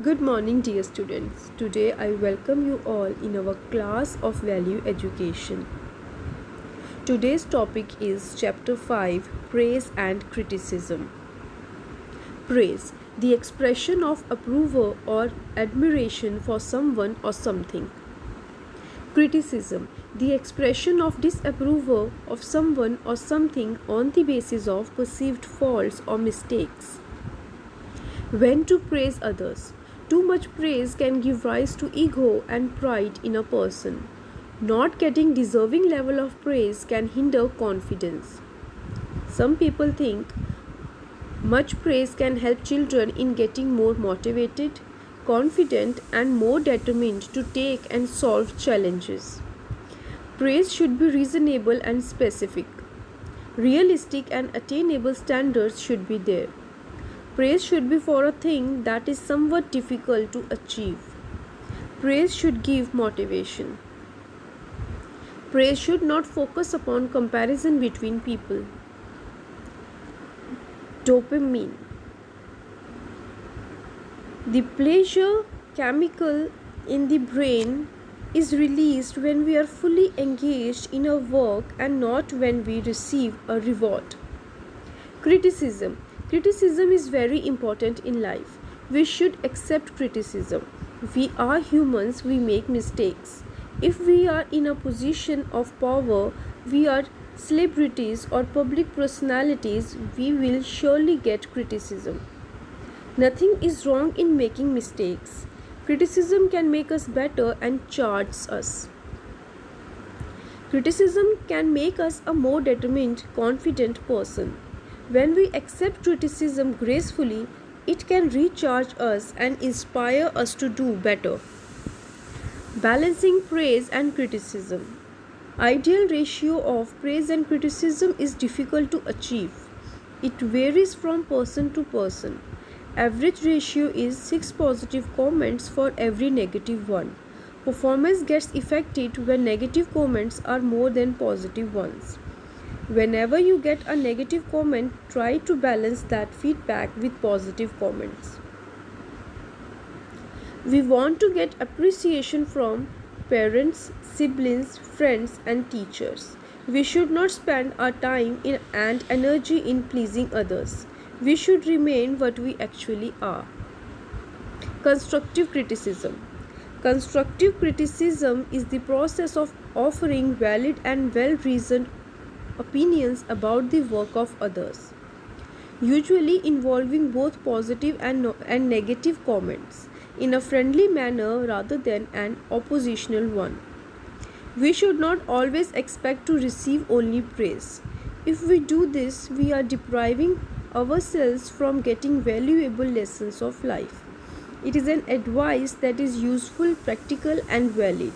Good morning, dear students. Today I welcome you all in our class of value education. Today's topic is Chapter 5 Praise and Criticism. Praise, the expression of approval or admiration for someone or something. Criticism, the expression of disapproval of someone or something on the basis of perceived faults or mistakes. When to praise others. Too much praise can give rise to ego and pride in a person. Not getting deserving level of praise can hinder confidence. Some people think much praise can help children in getting more motivated, confident and more determined to take and solve challenges. Praise should be reasonable and specific. Realistic and attainable standards should be there. Praise should be for a thing that is somewhat difficult to achieve. Praise should give motivation. Praise should not focus upon comparison between people. Dopamine. The pleasure chemical in the brain is released when we are fully engaged in our work and not when we receive a reward. Criticism. Criticism is very important in life. We should accept criticism. We are humans, we make mistakes. If we are in a position of power, we are celebrities or public personalities, we will surely get criticism. Nothing is wrong in making mistakes. Criticism can make us better and charge us. Criticism can make us a more determined, confident person. When we accept criticism gracefully, it can recharge us and inspire us to do better. Balancing praise and criticism. Ideal ratio of praise and criticism is difficult to achieve. It varies from person to person. Average ratio is 6 positive comments for every negative one. Performance gets affected when negative comments are more than positive ones. Whenever you get a negative comment, try to balance that feedback with positive comments. We want to get appreciation from parents, siblings, friends, and teachers. We should not spend our time and energy in pleasing others. We should remain what we actually are. Constructive criticism. Constructive criticism is the process of offering valid and well-reasoned opinions about the work of others, usually involving both positive and negative comments, in a friendly manner rather than an oppositional one. We should not always expect to receive only praise. If we do this, we are depriving ourselves from getting valuable lessons of life. It is an advice that is useful, practical, and valid.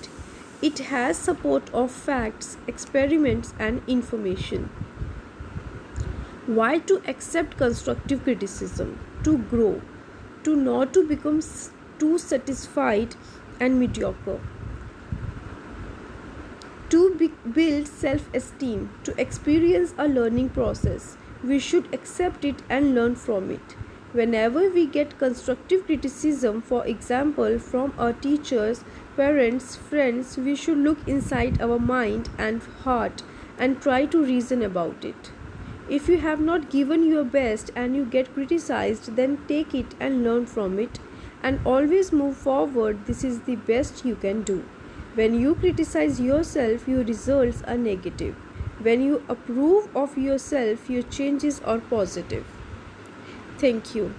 It has support of facts, experiments, and information. Why to accept constructive criticism? To grow, to not to become too satisfied and mediocre, to build self-esteem, to experience a learning process. We should accept it and learn from it. Whenever we get constructive criticism, for example from our teachers, parents, friends, we should look inside our mind and heart and try to reason about it. If you have not given your best and you get criticized, then take it and learn from it and always move forward. This is the best you can do. When you criticize yourself, your results are negative. When you approve of yourself, your changes are positive. Thank you.